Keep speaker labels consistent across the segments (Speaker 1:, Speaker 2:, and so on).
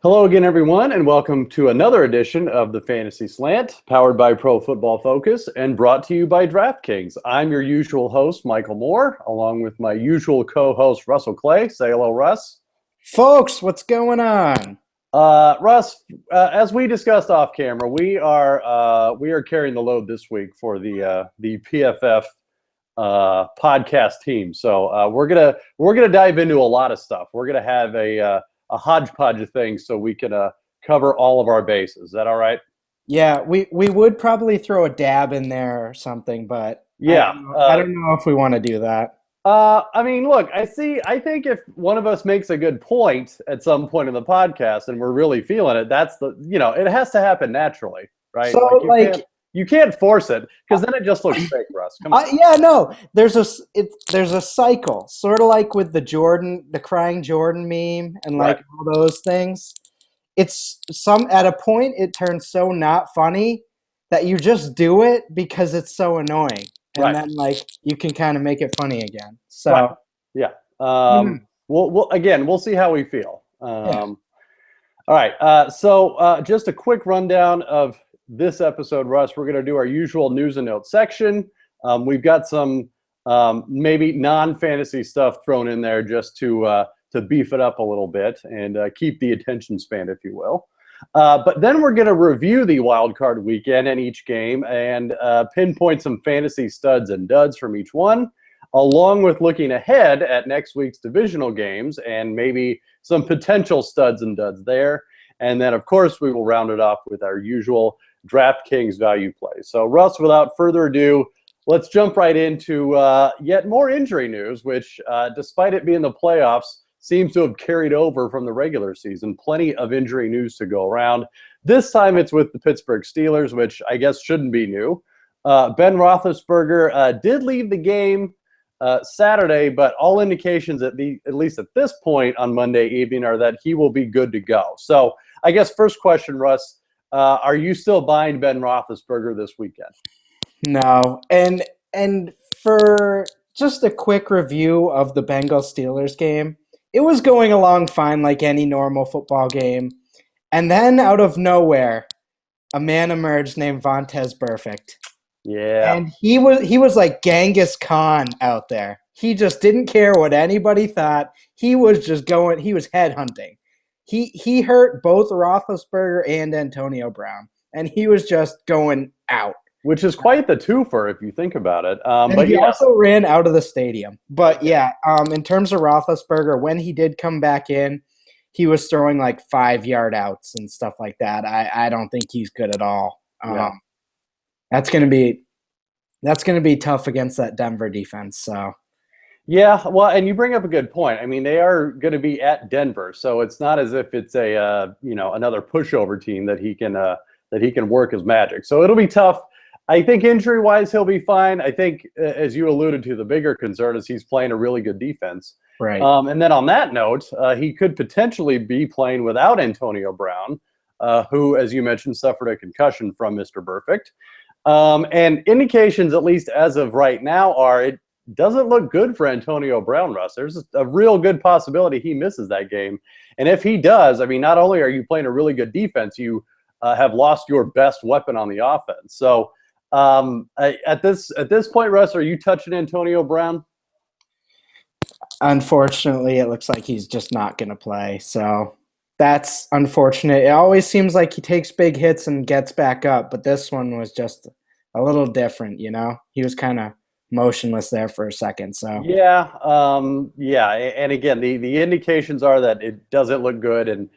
Speaker 1: Hello again, everyone, and welcome to another edition of the Fantasy Slant, powered by Pro Football Focus and brought to you by DraftKings. I'm your usual host, Michael Moore, along with my usual co-host, Russell Clay. Say hello, Russ.
Speaker 2: Folks, what's going on?
Speaker 1: Russ, as we discussed off camera, we are carrying the load this week for the PFF podcast team. So we're gonna dive into a lot of stuff. We're gonna have a hodgepodge of things so we can cover all of our bases. Is that all right?
Speaker 2: Yeah, we would probably throw a dab in there or something, but
Speaker 1: Yeah.
Speaker 2: I don't know if we want to do that.
Speaker 1: I mean, look, I think if one of us makes a good point at some point in the podcast and we're really feeling it, it has to happen naturally, right?
Speaker 2: So,
Speaker 1: You can't force it because then it just looks fake, Russ. Come on.
Speaker 2: yeah, no, there's a cycle, sort of like with the crying Jordan meme and like
Speaker 1: Right.
Speaker 2: all those things. It's at a point it turns so not funny that you just do it because it's so annoying. And
Speaker 1: Right.
Speaker 2: then like you can kind of make it funny again. So
Speaker 1: Right. Yeah. We'll see how we feel.
Speaker 2: Yeah.
Speaker 1: All right. So just a quick rundown of this episode, Russ. We're going to do our usual news and notes section. We've got some maybe non-fantasy stuff thrown in there just to beef it up a little bit and keep the attention span, if you will. But then we're going to review the wild card weekend and each game and pinpoint some fantasy studs and duds from each one, along with looking ahead at next week's divisional games and maybe some potential studs and duds there. And then, of course, we will round it off with our usual DraftKings value play. So, Russ, without further ado, let's jump right into yet more injury news, which, despite it being the playoffs, seems to have carried over from the regular season. Plenty of injury news to go around. This time it's with the Pittsburgh Steelers, which I guess shouldn't be new. Ben Roethlisberger did leave the game Saturday, but all indications, at least at this point on Monday evening, are that he will be good to go. So I guess first question, Russ, are you still buying Ben Roethlisberger this weekend?
Speaker 2: No. And for just a quick review of the Bengals Steelers game, it was going along fine like any normal football game. And then out of nowhere, a man emerged named Vontaze Burfict.
Speaker 1: Yeah.
Speaker 2: And he was like Genghis Khan out there. He just didn't care what anybody thought. He was just going, he was headhunting. He hurt both Roethlisberger and Antonio Brown. And he was just going out.
Speaker 1: Which is quite the twofer if you think about it.
Speaker 2: But he also ran out of the stadium. But yeah, in terms of Roethlisberger, when he did come back in, he was throwing like 5-yard outs and stuff like that. I don't think he's good at all.
Speaker 1: Yeah.
Speaker 2: That's gonna be tough against that Denver defense. So
Speaker 1: yeah, well, and you bring up a good point. I mean, they are going to be at Denver, so it's not as if it's a another pushover team that he can work his magic. So it'll be tough. I think injury-wise, he'll be fine. I think, as you alluded to, the bigger concern is he's playing a really good defense.
Speaker 2: right.
Speaker 1: And then on that note, he could potentially be playing without Antonio Brown, who, as you mentioned, suffered a concussion from Mr. Perfect. And indications, at least as of right now, are it doesn't look good for Antonio Brown, Russ. There's a real good possibility he misses that game. And if he does, I mean, not only are you playing a really good defense, you have lost your best weapon on the offense. So, at this point, Russ, are you touching Antonio Brown?
Speaker 2: Unfortunately, it looks like he's just not going to play. So that's unfortunate. It always seems like he takes big hits and gets back up, but this one was just a little different, you know? He was kind of motionless there for a second. So
Speaker 1: Yeah, and again, the indications are that it doesn't look good, and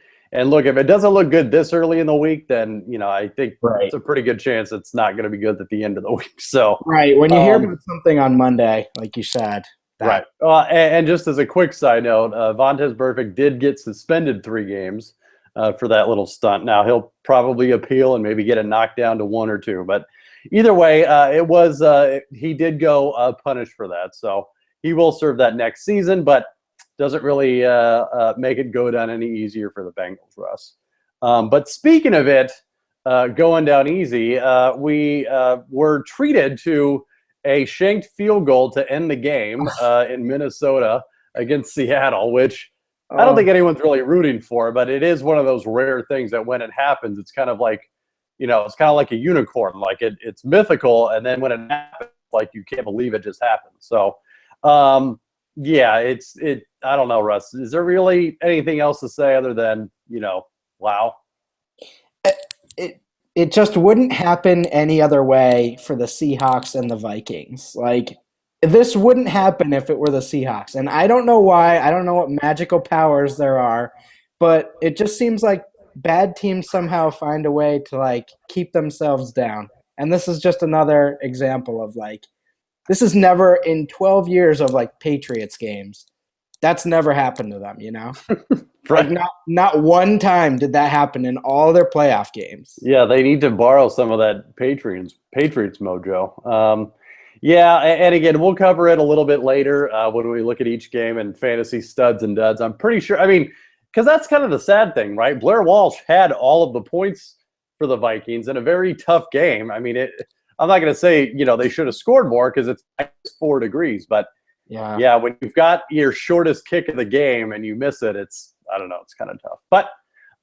Speaker 1: look, if it doesn't look good this early in the week, then I think it's a pretty good chance it's not going to be good at the end of the week. So
Speaker 2: right, when you hear about something on Monday, like you said,
Speaker 1: right. And just as a quick side note, Vontaze Burfict did get suspended 3 games for that little stunt. Now he'll probably appeal and maybe get it knocked down to 1 or 2, but either way, he did go punished for that, so he will serve that next season, but doesn't really make it go down any easier for the Bengals, Russ. But speaking of it going down easy, we were treated to a shanked field goal to end the game in Minnesota against Seattle, which I don't think anyone's really rooting for it, but it is one of those rare things that when it happens, it's kind of like, it's kind of like a unicorn. Like it's mythical, and then when it happens, like you can't believe it just happened. So, yeah, I don't know, Russ. Is there really anything else to say other than, wow?
Speaker 2: It just wouldn't happen any other way for the Seahawks and the Vikings. Like, this wouldn't happen if it were the Seahawks. And I don't know why. I don't know what magical powers there are, but it just seems like bad teams somehow find a way to, like, keep themselves down. And this is just another example of, like, this is never in 12 years of, like, Patriots games. That's never happened to them,
Speaker 1: Right.
Speaker 2: Like not one time did that happen in all their playoff games.
Speaker 1: Yeah, they need to borrow some of that Patriots mojo. Yeah, and again, we'll cover it a little bit later when we look at each game and fantasy studs and duds. I'm pretty sure. I mean, because that's kind of the sad thing, right? Blair Walsh had all of the points for the Vikings in a very tough game. I mean, I'm not going to say they should have scored more because it's 4 degrees, but yeah, when you've got your shortest kick of the game and you miss it, I don't know, it's kind of tough. But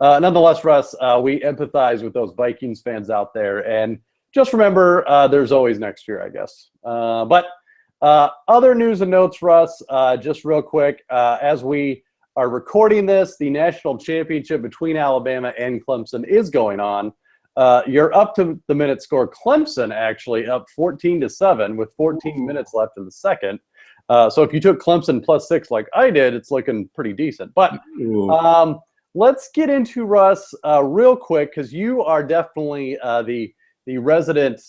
Speaker 1: nonetheless, Russ, we empathize with those Vikings fans out there. And just remember, there's always next year, I guess. But other news and notes, Russ, just real quick. As we are recording this, the national championship between Alabama and Clemson is going on. You're up to the minute score. Clemson actually up 14-7 with 14 minutes left in the second. So if you took Clemson +6 like I did, it's looking pretty decent. But let's get into, Russ, real quick, because you are definitely the resident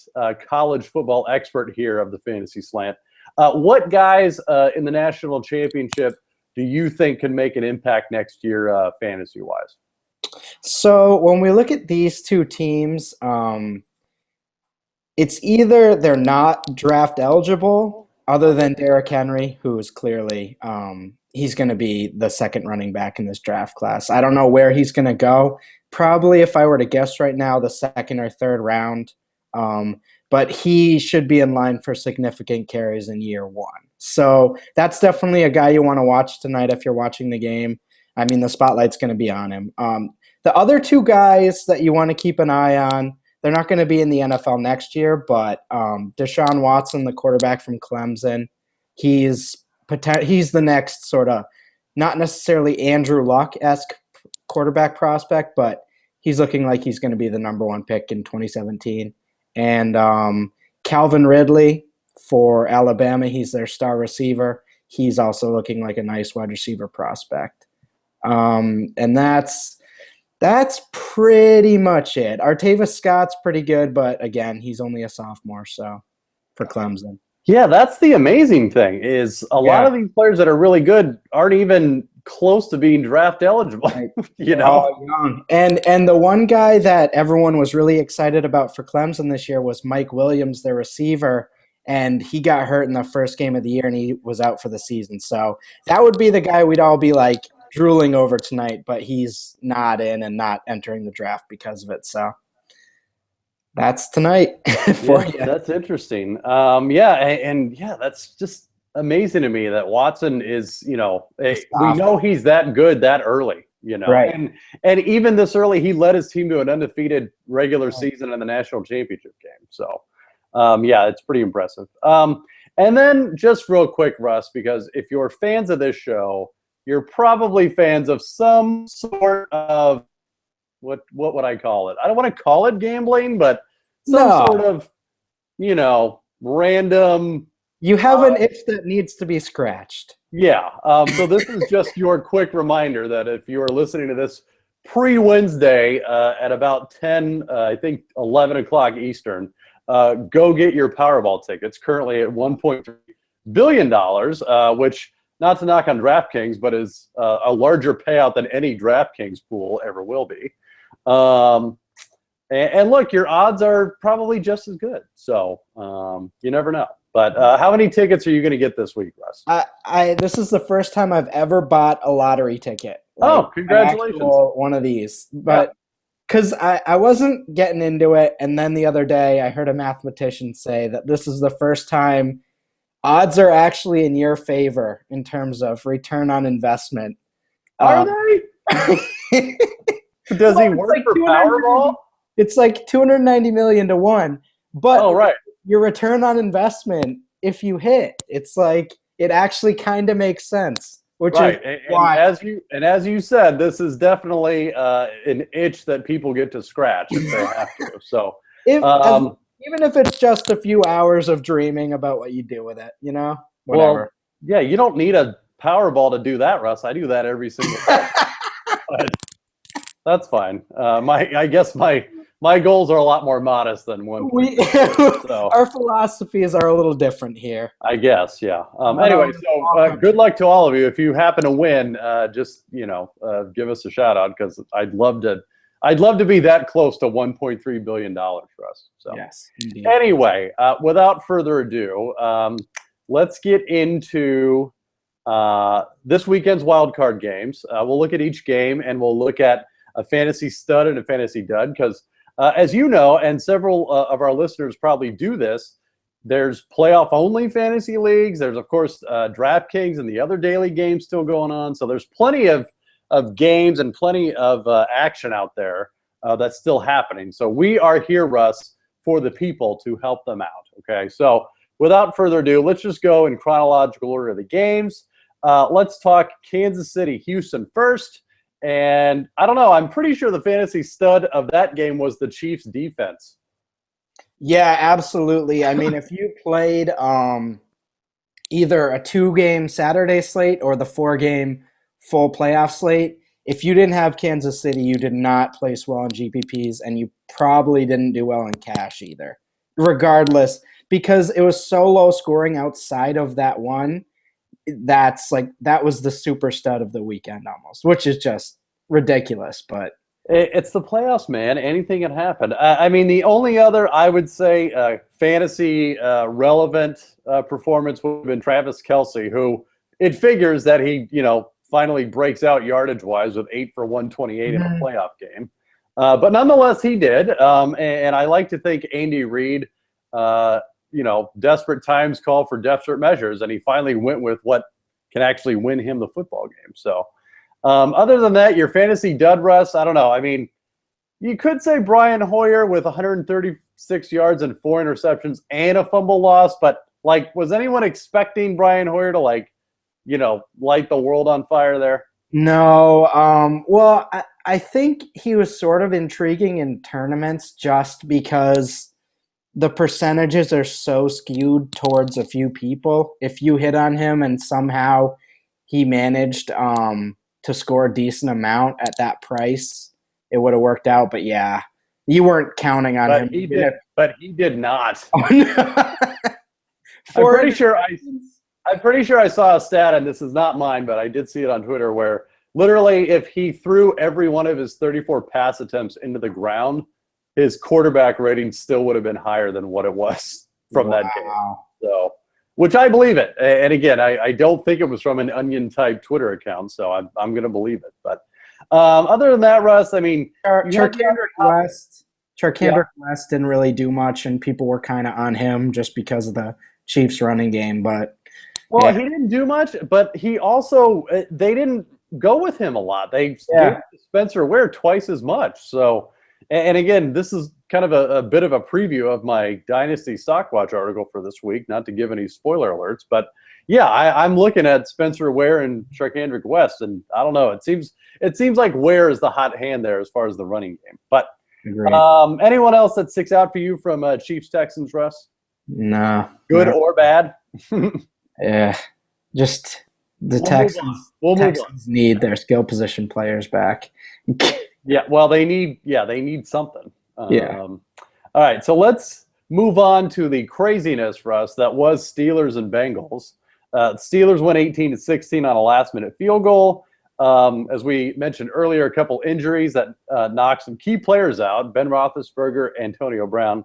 Speaker 1: college football expert here of the Fantasy Slant. What guys in the national championship do you think can make an impact next year fantasy-wise?
Speaker 2: So when we look at these two teams, it's either they're not draft eligible, other than Derrick Henry, who is clearly he's going to be the second running back in this draft class. I don't know where he's going to go. Probably, if I were to guess right now, the second or third round. But he should be in line for significant carries in year one. So that's definitely a guy you want to watch tonight if you're watching the game. I mean, the spotlight's going to be on him. The other two guys that you want to keep an eye on, they're not going to be in the NFL next year, but Deshaun Watson, the quarterback from Clemson, he's the next sort of not necessarily Andrew Luck-esque quarterback prospect, but he's looking like he's going to be the number one pick in 2017. And Calvin Ridley for Alabama, he's their star receiver. He's also looking like a nice wide receiver prospect. And that's pretty much it. Artavis Scott's pretty good, but again, he's only a sophomore, so for Clemson.
Speaker 1: Yeah, that's the amazing thing is a lot of these players that are really good aren't even close to being draft eligible.
Speaker 2: Right. Young. And the one guy that everyone was really excited about for Clemson this year was Mike Williams, their receiver, and he got hurt in the first game of the year and he was out for the season. So that would be the guy we'd all be like drooling over tonight, but he's not in and not entering the draft because of it. So that's tonight for you.
Speaker 1: That's interesting. That's just amazing to me that Watson is, we know he's that good that early,
Speaker 2: Right.
Speaker 1: And even this early, he led his team to an undefeated regular season in the national championship game. So, it's pretty impressive. And then just real quick, Russ, because if you're fans of this show, you're probably fans of some sort of what would I call it? I don't want to call it gambling, but some sort of, random.
Speaker 2: You have an itch that needs to be scratched.
Speaker 1: Yeah. So this is just your quick reminder that if you are listening to this pre-Wednesday at about 11 o'clock Eastern, go get your Powerball tickets. Currently at $1.3 billion, which, not to knock on DraftKings, but is a larger payout than any DraftKings pool ever will be. And look, your odds are probably just as good. So you never know. But how many tickets are you going to get this week, Russ?
Speaker 2: This is the first time I've ever bought a lottery ticket.
Speaker 1: Congratulations.
Speaker 2: One of these. But because I wasn't getting into it, and then the other day I heard a mathematician say that this is the first time odds are actually in your favor in terms of return on investment
Speaker 1: Are they? Does he work for Powerball?
Speaker 2: It's like $290 million to 1. But
Speaker 1: right.
Speaker 2: Your return on investment, if you hit, it's like it actually kind of makes sense. Which
Speaker 1: right.
Speaker 2: Is
Speaker 1: and
Speaker 2: why.
Speaker 1: As you said, this is definitely an itch that people get to scratch if they have to. So
Speaker 2: even if it's just a few hours of dreaming about what you do with it, whatever.
Speaker 1: Well, yeah, you don't need a Powerball to do that, Russ. I do that every single day. But that's fine. I guess my goals are a lot more modest than one.
Speaker 2: So. Our philosophies are a little different here.
Speaker 1: I guess, yeah. Anyway, so good luck to all of you. If you happen to win, just give us a shout out because I'd love to be that close to $1.3 billion for us. So
Speaker 2: yes, indeed.
Speaker 1: Anyway, without further ado, let's get into this weekend's wildcard games. We'll look at each game and we'll look at a fantasy stud and a fantasy dud because, as you know, and several of our listeners probably do this, there's playoff-only fantasy leagues. There's, of course, DraftKings and the other daily games still going on. So there's plenty of games and plenty of action out there that's still happening. So we are here, Russ, for the people to help them out, okay? So without further ado, let's just go in chronological order of the games. Let's talk Kansas City, Houston first. And I don't know, I'm pretty sure the fantasy stud of that game was the Chiefs' defense.
Speaker 2: Yeah, absolutely. I mean, if you played either a 2-game Saturday slate or the 4-game full playoff slate, if you didn't have Kansas City, you did not place well in GPPs, and you probably didn't do well in cash either, regardless, because it was so low scoring outside of that one. That was the super stud of the weekend almost, which is just ridiculous, but
Speaker 1: it's the playoffs, man. Anything can happen. I mean, the only other, I would say, fantasy relevant performance would have been Travis Kelce, who it figures that he, finally breaks out yardage-wise with 8 for 128 in a playoff game. But nonetheless, he did. And I like to think Andy Reid, desperate times call for desperate measures, and he finally went with what can actually win him the football game. So other than that, your fantasy dud, Russ, I don't know. I mean, you could say Brian Hoyer with 136 yards and 4 interceptions and a fumble loss, but was anyone expecting Brian Hoyer to light the world on fire there?
Speaker 2: No. Well, I think he was sort of intriguing in tournaments just because the percentages are so skewed towards a few people. If you hit on him and somehow he managed to score a decent amount at that price, it would have worked out. But yeah, you weren't counting on him.
Speaker 1: But he did not.
Speaker 2: Oh, no.
Speaker 1: I'm pretty sure I saw a stat, and this is not mine, but I did see it on Twitter, where literally if he threw every one of his 34 pass attempts into the ground, his quarterback rating still would have been higher than what it was from that game. So, which I believe it. And again, I don't think it was from an Onion-type Twitter account, so I'm going to believe it. But other than that, Russ, I mean,
Speaker 2: Charkandrick West didn't really do much, and people were kind of on him just because of the Chiefs running game. But
Speaker 1: he didn't do much, but he also they didn't go with him a lot. They gave Spencer Ware twice as much. So, and again, this is kind of a bit of a preview of my Dynasty Stockwatch article for this week, not to give any spoiler alerts, but yeah, I'm looking at Spencer Ware and Charkandrick West, and I don't know. It seems like Ware is the hot hand there as far as the running game. But anyone else that sticks out for you from Chiefs Texans, Russ?
Speaker 2: No.
Speaker 1: Good or bad?
Speaker 2: Yeah, just the Texans need their skill position players back.
Speaker 1: Yeah, well, they need something.
Speaker 2: All
Speaker 1: right, so let's move on to the craziness, Russ, that was Steelers and Bengals. Steelers won 18-16 on a last-minute field goal. As we mentioned earlier, a couple injuries that knocked some key players out, Ben Roethlisberger, Antonio Brown.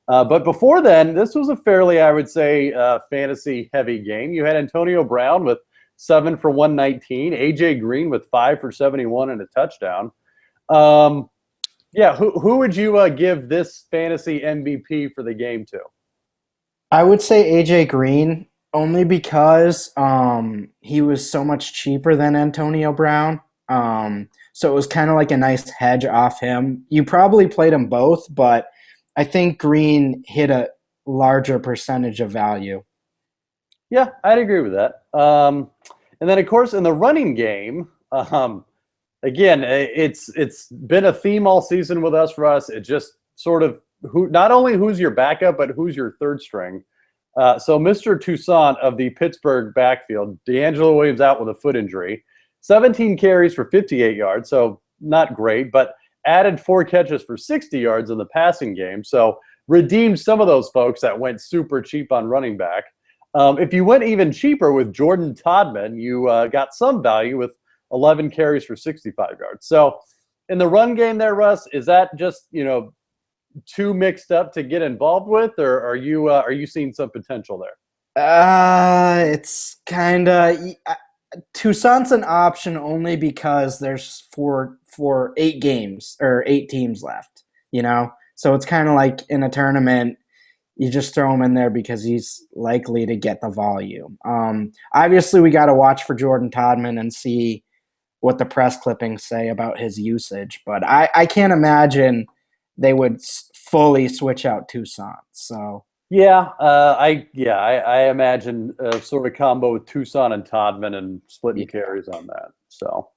Speaker 1: But before then, this was a fairly, I would say, fantasy-heavy game. You had Antonio Brown with 7 for 119, A.J. Green with 5 for 71 and a touchdown. Who would you give this fantasy MVP for the game to?
Speaker 2: I would say A.J. Green, only because he was so much cheaper than Antonio Brown. So it was kind of like a nice hedge off him. You probably played them both, but I think Green hit a larger percentage of value.
Speaker 1: Yeah, I'd agree with that. And then, of course, in the running game, again, it's been a theme all season with us, Russ. It just sort of not only who's your backup, but who's your third string. So Mr. Toussaint of the Pittsburgh backfield, D'Angelo Williams out with a foot injury, 17 carries for 58 yards, so not great, but added 4 catches for 60 yards in the passing game. So redeemed some of those folks that went super cheap on running back. If you went even cheaper with Jordan Todman, you got some value with 11 carries for 65 yards. So in the run game there, Russ, is that just, too mixed up to get involved with, or are you seeing some potential there?
Speaker 2: It's kind of Toussaint's an option only because there's for 8 games or 8 teams left, So it's kind of like in a tournament, you just throw him in there because he's likely to get the volume. Obviously, we got to watch for Jordan Todman and see what the press clippings say about his usage. But I can't imagine they would fully switch out Toussaint. So
Speaker 1: I imagine a sort of combo with Toussaint and Todman and splitting carries on that. So,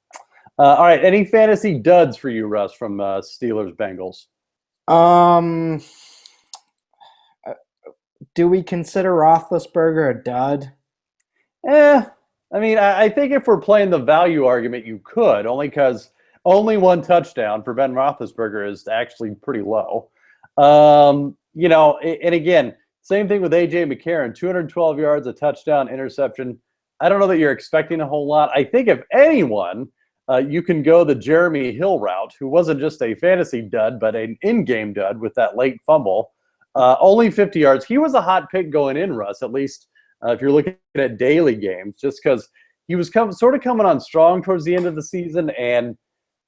Speaker 1: all right, any fantasy duds for you, Russ, from Steelers Bengals?
Speaker 2: Do we consider Roethlisberger a dud?
Speaker 1: I mean, I think if we're playing the value argument, you could, only because only 1 touchdown for Ben Roethlisberger is actually pretty low. And again, same thing with A.J. McCarron, 212 yards, a touchdown, interception. I don't know that you're expecting a whole lot. I think if anyone, you can go the Jeremy Hill route, who wasn't just a fantasy dud, but an in-game dud with that late fumble. Only 50 yards. He was a hot pick going in, Russ, at least if you're looking at daily games, just because he was sort of coming on strong towards the end of the season. And,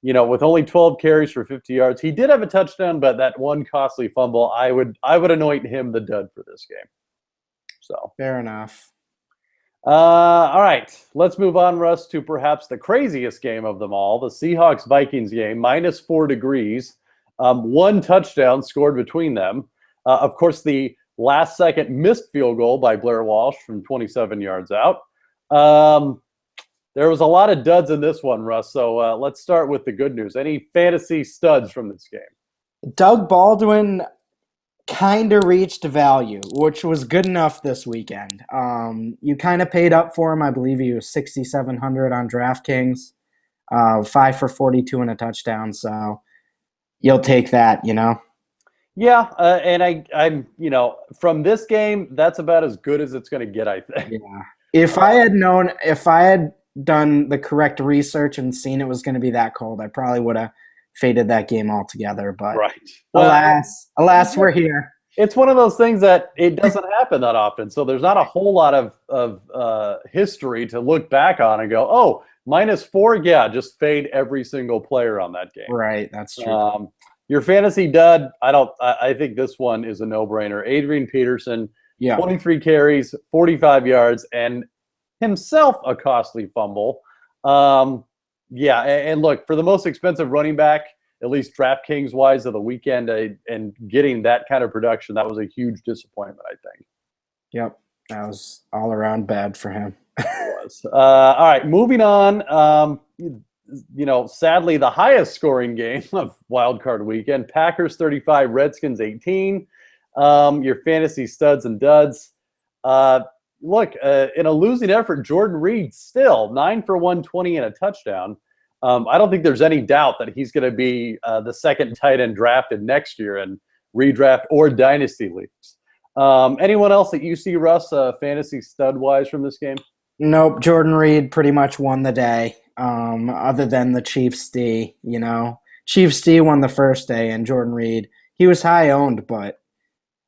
Speaker 1: with only 12 carries for 50 yards, he did have a touchdown, but that one costly fumble, I would anoint him the dud for this game. So
Speaker 2: fair enough.
Speaker 1: All right, let's move on, Russ, to perhaps the craziest game of them all, the Seahawks Vikings game, -4 degrees, 1 touchdown scored between them. Of course, the last-second missed field goal by Blair Walsh from 27 yards out. There was a lot of duds in this one, Russ, so let's start with the good news. Any fantasy studs from this game?
Speaker 2: Doug Baldwin kind of reached value, which was good enough this weekend. You kind of paid up for him. I believe he was 6,700 on DraftKings, 5 for 42 and a touchdown, so you'll take that,
Speaker 1: Yeah, and I'm from this game, that's about as good as it's going to get, I think.
Speaker 2: Yeah. If I had done the correct research and seen it was going to be that cold, I probably would have faded that game altogether. But
Speaker 1: right.
Speaker 2: alas, we're here.
Speaker 1: It's one of those things that it doesn't happen that often, so there's not a whole lot of history to look back on and go, oh, -4, yeah, just fade every single player on that game.
Speaker 2: Right, that's true.
Speaker 1: Your fantasy dud, I think this one is a no-brainer. Adrian Peterson, 23 carries, 45 yards, and himself a costly fumble. And look, for the most expensive running back, at least DraftKings-wise of the weekend, and getting that kind of production, that was a huge disappointment, I think.
Speaker 2: Yep, that was all around bad for him.
Speaker 1: It was. All right, moving on. Sadly, the highest scoring game of Wild Card Weekend, Packers 35, Redskins 18. Your fantasy studs and duds. In a losing effort, Jordan Reed still 9 for 120 and a touchdown. I don't think there's any doubt that he's going to be the second tight end drafted next year in redraft or dynasty leagues. Anyone else that you see, Russ, fantasy stud-wise from this game?
Speaker 2: Nope, Jordan Reed pretty much won the day. Other than the Chiefs D, Chiefs D won the first day, and Jordan Reed, he was high owned, but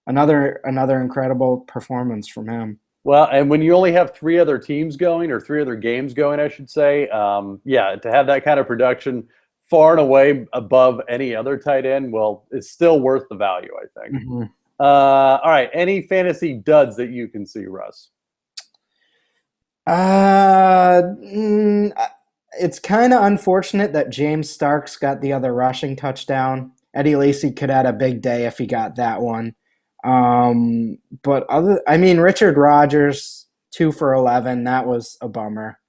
Speaker 2: another incredible performance from him.
Speaker 1: Well, and when you only have 3 other teams going, or 3 other games going, I should say, to have that kind of production far and away above any other tight end, well, it's still worth the value, I think.
Speaker 2: Mm-hmm.
Speaker 1: All right, any fantasy duds that you can see, Russ?
Speaker 2: It's kind of unfortunate that James Starks got the other rushing touchdown. Eddie Lacy could have had a big day if he got that one. Richard Rodgers, 2 for 11, that was a bummer.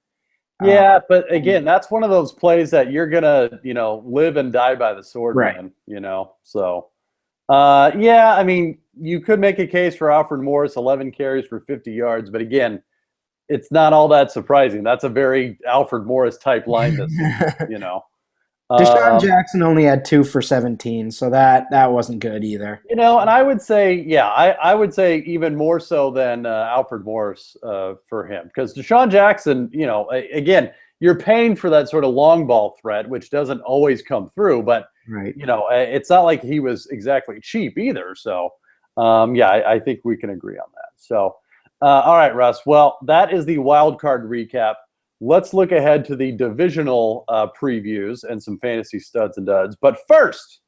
Speaker 1: Yeah, but again, that's one of those plays that you're gonna, live and die by the sword,
Speaker 2: Right.
Speaker 1: man. So, yeah, I mean, you could make a case for Alfred Morris, 11 carries for 50 yards, but again, it's not all that surprising. That's a very Alfred Morris type line this season,
Speaker 2: Deshaun Jackson only had 2 for 17, so that wasn't good either.
Speaker 1: And I would say, yeah, I would say even more so than Alfred Morris for him, because Deshaun Jackson, again, you're paying for that sort of long ball threat, which doesn't always come through, but
Speaker 2: Right.
Speaker 1: It's not like he was exactly cheap either. So, yeah, I think we can agree on that. So, all right, Russ. Well, that is the wild card recap. Let's look ahead to the divisional previews and some fantasy studs and duds. But first,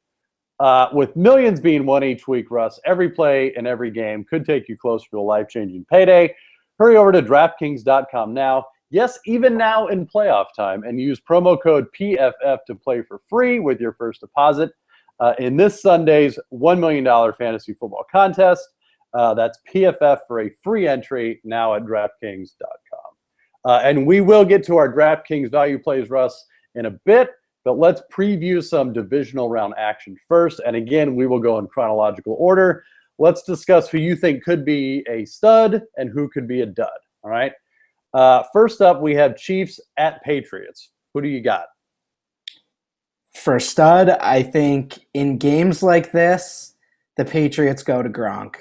Speaker 1: with millions being won each week, Russ, every play and every game could take you closer to a life-changing payday. Hurry over to DraftKings.com now. Yes, even now in playoff time, and use promo code PFF to play for free with your first deposit in this Sunday's $1 million fantasy football contest. That's PFF for a free entry now at DraftKings.com. And we will get to our DraftKings value plays, Russ, in a bit, but let's preview some divisional round action first. And again, we will go in chronological order. Let's discuss who you think could be a stud and who could be a dud. All right. First up, we have Chiefs at Patriots. Who do you got?
Speaker 2: For stud, I think in games like this, the Patriots go to Gronk.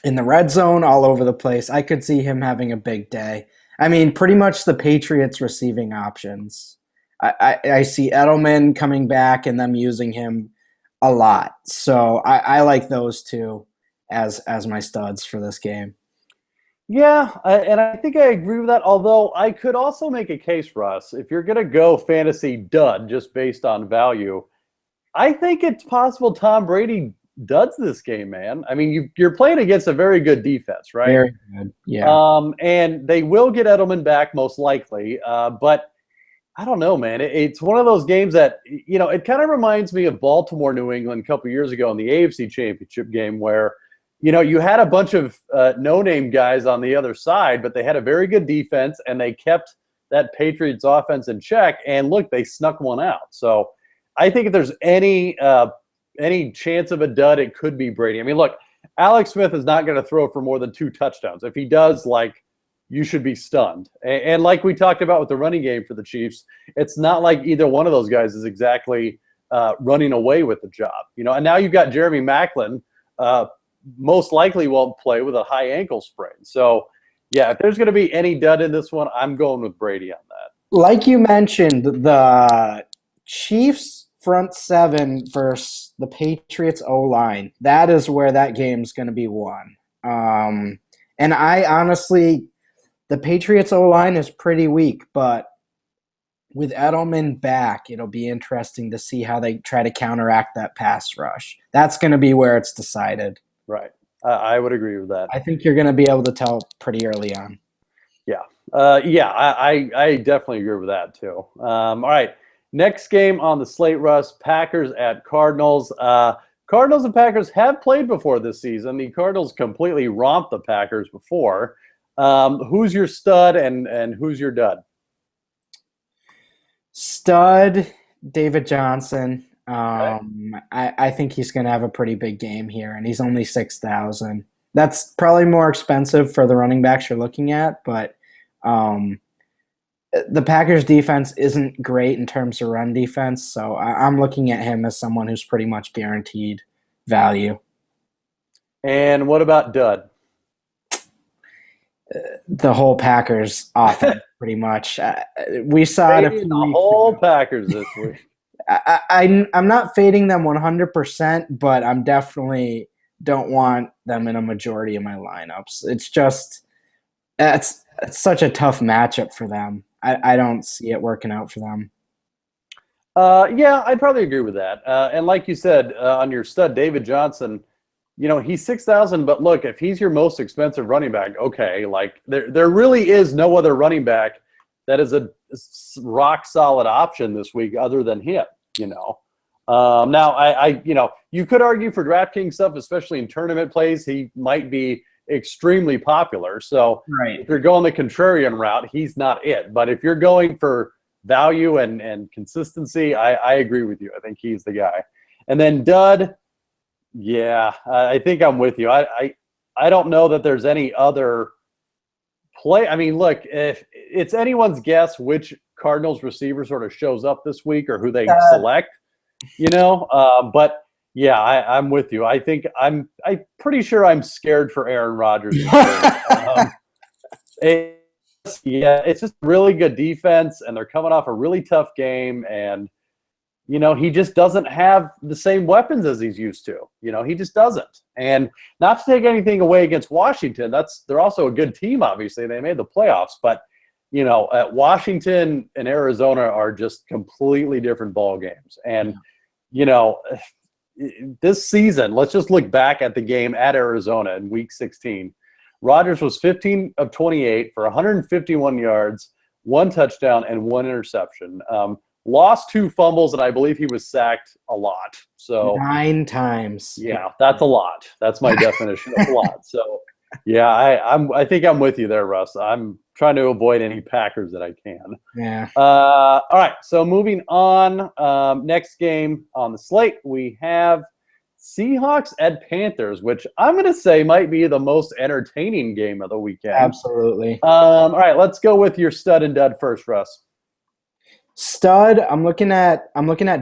Speaker 2: In the red zone, all over the place. I could see him having a big day. I mean, pretty much the Patriots receiving options. I see Edelman coming back and them using him a lot. So I like those two as my studs for this game.
Speaker 1: Yeah, and I think I agree with that, although I could also make a case, Russ, if you're going to go fantasy dud just based on value, I think it's possible Tom Brady duds this game, man. I mean, you're playing against a very good defense, right?
Speaker 2: Very good, yeah.
Speaker 1: And they will get Edelman back most likely, but I don't know, man. It's one of those games that, it kind of reminds me of Baltimore, New England a couple years ago in the AFC Championship game where, you had a bunch of no-name guys on the other side, but they had a very good defense and they kept that Patriots offense in check. And look, they snuck one out. So I think if there's any chance of a dud, it could be Brady. I mean, look, Alex Smith is not going to throw for more than 2 touchdowns. If he does, you should be stunned. And like we talked about with the running game for the Chiefs, it's not like either one of those guys is exactly running away with the job. And now you've got Jeremy Maclin, most likely won't play with a high ankle sprain. So, yeah, if there's going to be any dud in this one, I'm going with Brady on that.
Speaker 2: Like you mentioned, the Chiefs front seven versus the Patriots O-line, that is where that game's going to be won. And I honestly, the Patriots O-line is pretty weak, but with Edelman back, it'll be interesting to see how they try to counteract that pass rush. That's going to be where it's decided.
Speaker 1: Right. I would agree with that.
Speaker 2: I think you're going to be able to tell pretty early on.
Speaker 1: Yeah. I definitely agree with that too. All right. Next game on the slate, Russ, Packers at Cardinals. Cardinals and Packers have played before this season. The Cardinals completely romped the Packers before. Who's your stud and who's your dud?
Speaker 2: Stud, David Johnson.
Speaker 1: Okay.
Speaker 2: I think he's going to have a pretty big game here, and he's only 6,000. That's probably more expensive for the running backs you're looking at, but the Packers defense isn't great in terms of run defense, so I'm looking at him as someone who's pretty much guaranteed value.
Speaker 1: And what about dud?
Speaker 2: The whole Packers offense, pretty much. We saw it a few weeks
Speaker 1: the whole
Speaker 2: ago.
Speaker 1: Packers this week.
Speaker 2: I'm not fading them 100%, but I'm definitely don't want them in a majority of my lineups. It's just it's such a tough matchup for them. I don't see it working out for them.
Speaker 1: Yeah, I'd probably agree with that. And like you said, on your stud, David Johnson, he's 6,000, but look, if he's your most expensive running back, okay, there really is no other running back that is a rock solid option this week other than him, you know. Now, I you could argue for DraftKings stuff, especially in tournament plays, he might be extremely popular. So if you're going the contrarian route, he's not it. But if you're going for value and consistency, I agree with you. I think he's the guy. And then dud, yeah, I think I'm with you. I don't know that there's any other play. I mean, look, if it's anyone's guess which Cardinals receiver sort of shows up this week or who they select, you know. But yeah, I'm with you. I think I'm pretty sure I'm scared for Aaron Rodgers. It's just really good defense, and they're coming off a really tough game, and you know, he just doesn't have the same weapons as he's used to. You know, he just doesn't. And not to take anything away against Washington, they're also a good team, obviously. They made the playoffs, but you know, Washington and Arizona are just completely different ball games. And you know, this season, let's just look back at the game at Arizona in Week 16. Rodgers was 15 of 28 for 151 yards, 1 touchdown, and 1 interception. Lost 2 fumbles, and I believe he was sacked a lot. So
Speaker 2: 9 times.
Speaker 1: Yeah, that's a lot. That's my definition of a lot. So yeah, I think I'm with you there, Russ. I'm trying to avoid any Packers that I can.
Speaker 2: Yeah.
Speaker 1: All right. So moving on, next game on the slate, we have Seahawks at Panthers, which I'm going to say might be the most entertaining game of the weekend.
Speaker 2: Absolutely.
Speaker 1: All right, let's go with your stud and dud first, Russ.
Speaker 2: Stud, I'm looking at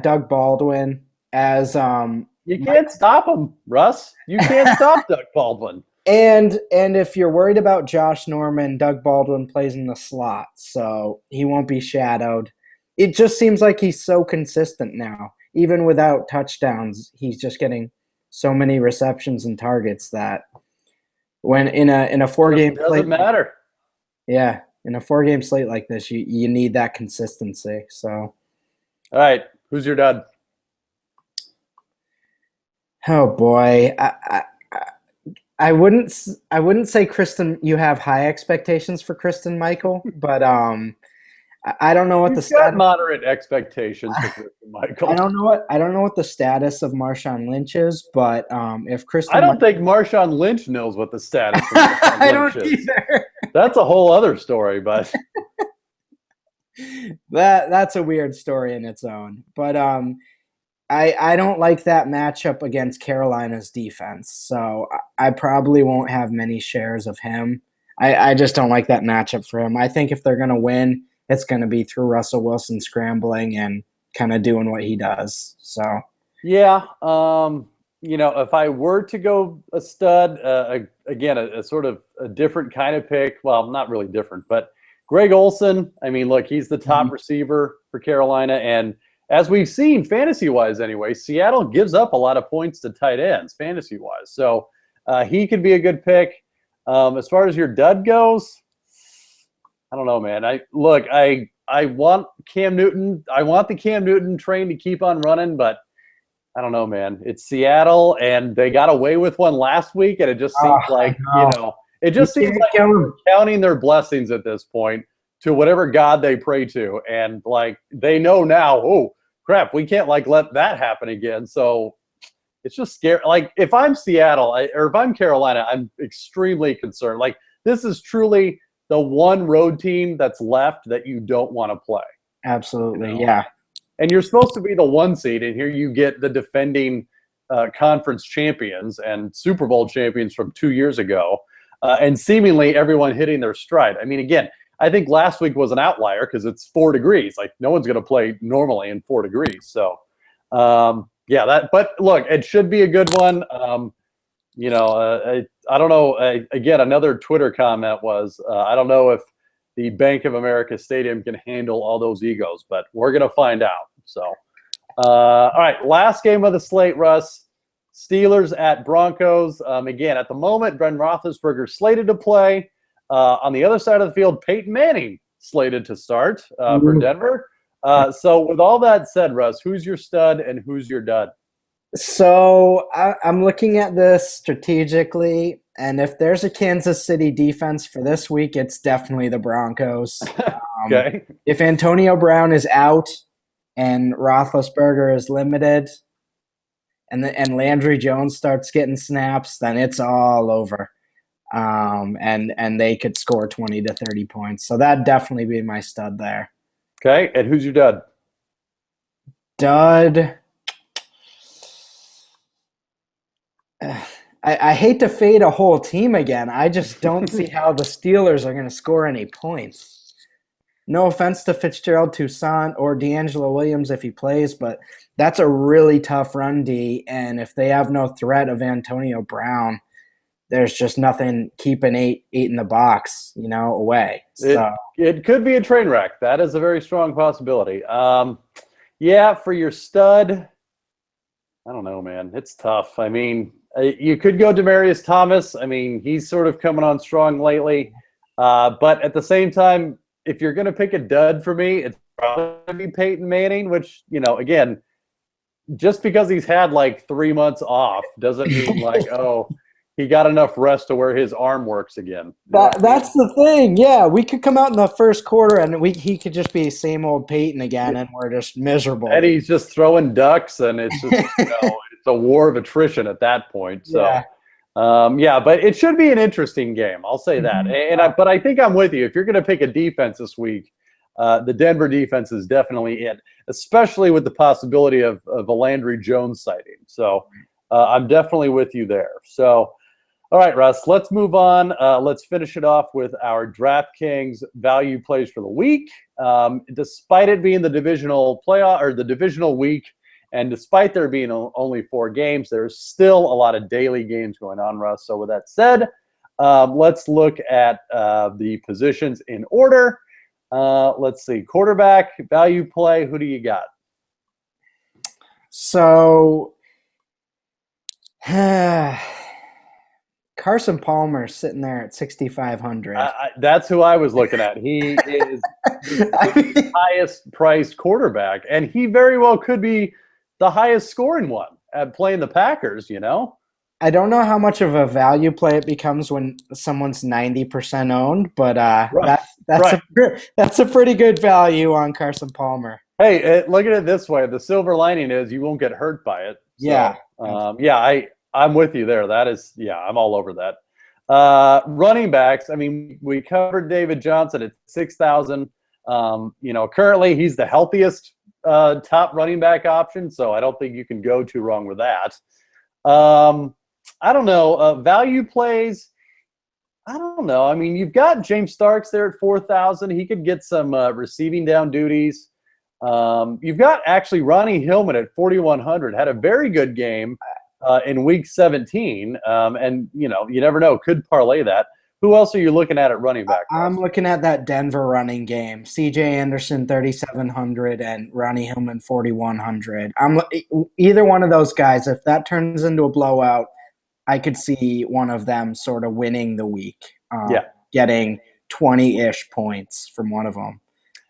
Speaker 2: Doug Baldwin as
Speaker 1: you can't stop him, Russ. You can't stop Doug Baldwin.
Speaker 2: And if you're worried about Josh Norman, Doug Baldwin plays in the slot, so he won't be shadowed. It just seems like he's so consistent now. Even without touchdowns, he's just getting so many receptions and targets that when in a 4-game
Speaker 1: doesn't
Speaker 2: slate,
Speaker 1: matter.
Speaker 2: Yeah, in a 4-game slate like this, you need that consistency. So,
Speaker 1: all right, who's your dud?
Speaker 2: Oh boy, I wouldn't say Kristen. You have high expectations for Kristen Michael, but I don't know what
Speaker 1: You've got moderate expectations for Kristen Michael.
Speaker 2: I don't know what the status of Marshawn Lynch is, but if Kristen,
Speaker 1: I don't think Marshawn Lynch knows what the status of Marshawn
Speaker 2: I
Speaker 1: Lynch
Speaker 2: don't
Speaker 1: is.
Speaker 2: either.
Speaker 1: That's a whole other story, but
Speaker 2: that's a weird story in its own. But I don't like that matchup against Carolina's defense, so I probably won't have many shares of him. I just don't like that matchup for him. I think if they're going to win, it's going to be through Russell Wilson scrambling and kind of doing what he does. So
Speaker 1: yeah, you know, if I were to go a stud, again, a sort of a different kind of pick. Well, not really different, but Greg Olsen. I mean, look, he's the top receiver for Carolina, and as we've seen, fantasy-wise anyway, Seattle gives up a lot of points to tight ends, fantasy-wise. So he could be a good pick. As far as your dud goes, I don't know, man. I want Cam Newton. I want the Cam Newton train to keep on running, but I don't know, man. It's Seattle, and they got away with one last week, and it just seems like, you know, it just seems like they're counting their blessings at this point to whatever God they pray to. And like, they know now, oh crap, we can't like let that happen again. So it's just scary. Like if I'm Seattle or if I'm Carolina, I'm extremely concerned. Like this is truly the one road team that's left that you don't want to play.
Speaker 2: Absolutely.
Speaker 1: You know?
Speaker 2: Yeah.
Speaker 1: And you're supposed to be the 1 seed, and here you get the defending conference champions and Super Bowl champions from 2 years ago, and seemingly everyone hitting their stride. I mean, again, I think last week was an outlier because it's 4 degrees. Like no one's going to play normally in 4 degrees. So, yeah, that. But look, it should be a good one. You know, I don't know. Again, another Twitter comment was, I don't know if the Bank of America Stadium can handle all those egos, but we're going to find out. So, all right, last game of the slate, Russ. Steelers at Broncos. Again, at the moment, Ben Roethlisberger slated to play. On the other side of the field, Peyton Manning slated to start for Denver. So with all that said, Russ, who's your stud and who's your dud?
Speaker 2: So I'm looking at this strategically, and if there's a Kansas City defense for this week, it's definitely the Broncos.
Speaker 1: Okay.
Speaker 2: If Antonio Brown is out and Roethlisberger is limited, and Landry Jones starts getting snaps, then it's all over. And they could score 20 to 30 points. So that'd definitely be my stud there.
Speaker 1: Okay. And who's your dud?
Speaker 2: Dud. I hate to fade a whole team again. I just don't see how the Steelers are going to score any points. No offense to Fitzgerald Toussaint or D'Angelo Williams if he plays, but that's a really tough run D. And if they have no threat of Antonio Brown, there's just nothing keeping eight in the box, away. So
Speaker 1: it could be a train wreck. That is a very strong possibility. Yeah, for your stud, I don't know, man. It's tough. I mean, you could go Demaryius Thomas. I mean, he's sort of coming on strong lately. But at the same time, if you're going to pick a dud for me, it's probably going to be Peyton Manning, which, again, just because he's had like 3 months off doesn't mean like, oh, he got enough rest to where his arm works again.
Speaker 2: That's the thing. Yeah, we could come out in the first quarter and he could just be same old Peyton again, and we're just miserable.
Speaker 1: And he's just throwing ducks, and it's just it's a war of attrition at that point. So, but it should be an interesting game. I'll say that. But I think I'm with you. If you're going to pick a defense this week, the Denver defense is definitely it, especially with the possibility of a Landry Jones sighting. So I'm definitely with you there. So. All right, Russ, let's move on. Let's finish it off with our DraftKings value plays for the week. Despite it being the divisional playoff or the divisional week, and despite there being only 4 games, there's still a lot of daily games going on, Russ. So with that said, let's look at the positions in order. Let's see. Quarterback, value play, who do you got?
Speaker 2: So Carson Palmer sitting there at 6,500.
Speaker 1: That's who I was looking at. He is the highest priced quarterback, and he very well could be the highest scoring one at playing the Packers,
Speaker 2: I don't know how much of a value play it becomes when someone's 90% owned, but that's a pretty good value on Carson Palmer.
Speaker 1: Hey, look at it this way. The silver lining is you won't get hurt by it. So, I'm with you there. That is, I'm all over that. Running backs, I mean, we covered David Johnson at 6,000. Currently he's the healthiest top running back option, so I don't think you can go too wrong with that. I don't know. Value plays, I don't know. I mean, you've got James Starks there at 4,000. He could get some receiving down duties. You've got actually Ronnie Hillman at 4,100. Had a very good game in Week 17, and you never know, could parlay that. Who else are you looking at running back?
Speaker 2: I'm looking at that Denver running game. C.J. Anderson 3,700 and Ronnie Hillman 4,100. Either one of those guys. If that turns into a blowout, I could see one of them sort of winning the week. Getting 20-ish points from one of them.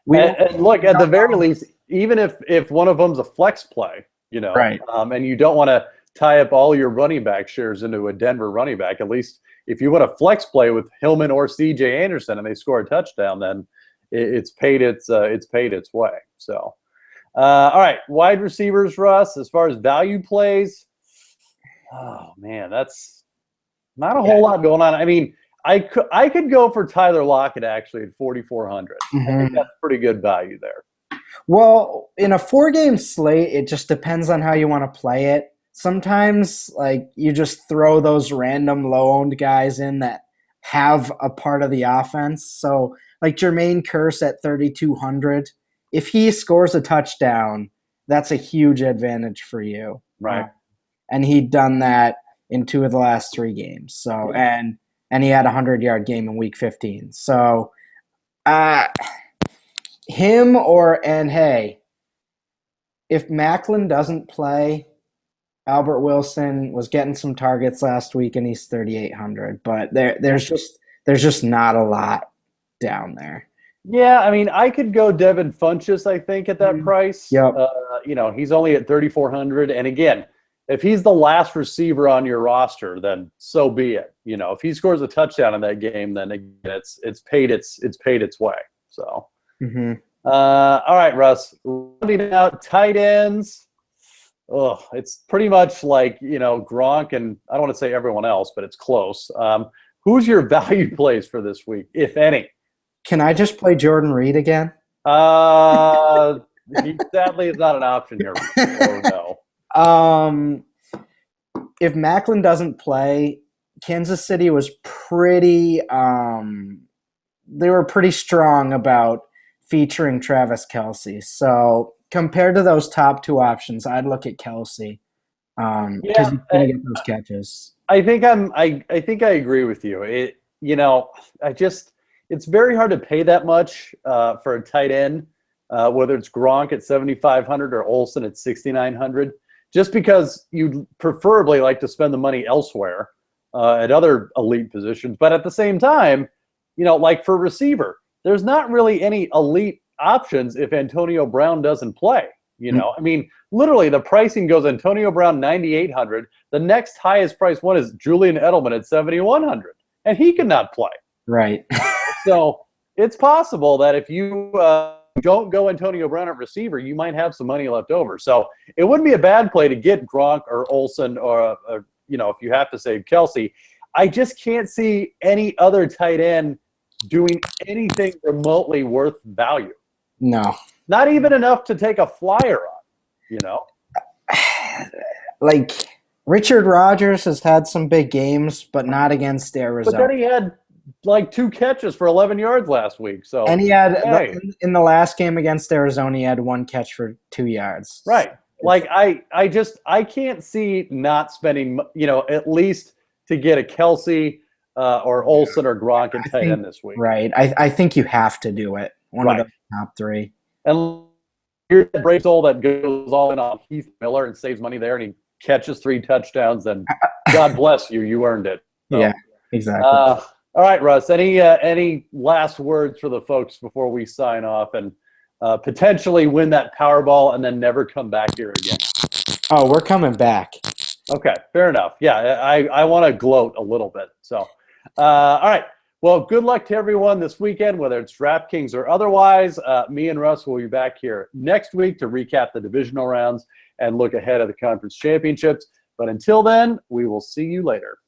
Speaker 1: And look, at the very least, even if one of them's a flex play,
Speaker 2: right,
Speaker 1: and you don't want to tie up all your running back shares into a Denver running back, at least if you want to flex play with Hillman or C.J. Anderson and they score a touchdown, then it's paid its way. So, all right, wide receivers, Russ. As far as value plays, oh man, that's not a whole lot going on. I mean, I could go for Tyler Lockett actually at 4,400. I think that's pretty good value there.
Speaker 2: Well, in a 4-game slate, it just depends on how you want to play it. Sometimes, like, you just throw those random low-owned guys in that have a part of the offense. So, like Jermaine Kearse at 3,200, if he scores a touchdown, that's a huge advantage for you.
Speaker 1: Right.
Speaker 2: And he'd done that in 2 of the last 3 games. So, and he had a 100-yard game in Week 15. So, him hey, if Macklin doesn't play, Albert Wilson was getting some targets last week, and he's 3,800. But there's just not a lot down there.
Speaker 1: Yeah, I mean, I could go Devin Funchess, I think, at that price.
Speaker 2: Yep.
Speaker 1: He's only at 3,400. And again, if he's the last receiver on your roster, then so be it. If he scores a touchdown in that game, then again, it's paid its way. So,
Speaker 2: Mm-hmm.
Speaker 1: All right, Russ. Rounding out tight ends. Oh, it's pretty much like, Gronk and I don't want to say everyone else, but it's close. Who's your value plays for this week, if any?
Speaker 2: Can I just play Jordan Reed again?
Speaker 1: He sadly is not an option here. Or no.
Speaker 2: If Macklin doesn't play, Kansas City was pretty they were pretty strong about featuring Travis Kelce. So compared to those top two options, I'd look at Kelce because he's going to get those catches.
Speaker 1: I think I agree with you. It's very hard to pay that much for a tight end, whether it's Gronk at 7,500 or Olsen at 6,900, just because you'd preferably like to spend the money elsewhere at other elite positions. But at the same time, like for receiver, there's not really any elite options if Antonio Brown doesn't play. I mean, literally the pricing goes Antonio Brown 9,800. The next highest price one is Julian Edelman at 7,100, and he cannot play.
Speaker 2: Right.
Speaker 1: So it's possible that if you don't go Antonio Brown at receiver, you might have some money left over. So it wouldn't be a bad play to get Gronk or Olsen or if you have to save Kelce. I just can't see any other tight end doing anything remotely worth value.
Speaker 2: No.
Speaker 1: Not even enough to take a flyer on,
Speaker 2: Like Richard Rodgers has had some big games, but not against Arizona.
Speaker 1: But then he had like 2 catches for 11 yards last week. So
Speaker 2: and he had in the last game against Arizona, he had 1 catch for 2 yards.
Speaker 1: Right. Like I can't see not spending, at least to get a Kelce or Olsen or Gronk at tight end this week.
Speaker 2: Right. I think you have to do it. One of the top 3.
Speaker 1: And you're the brave soul that goes all in on Heath Miller and saves money there, and he catches 3 touchdowns. Then God bless you, you earned it. So,
Speaker 2: yeah, exactly.
Speaker 1: All right, Russ. Any last words for the folks before we sign off and potentially win that Powerball and then never come back here again?
Speaker 2: Oh, we're coming back.
Speaker 1: Okay, fair enough. Yeah, I want to gloat a little bit. So, all right. Well, good luck to everyone this weekend, whether it's DraftKings or otherwise. Me and Russ will be back here next week to recap the divisional rounds and look ahead of the conference championships. But until then, we will see you later.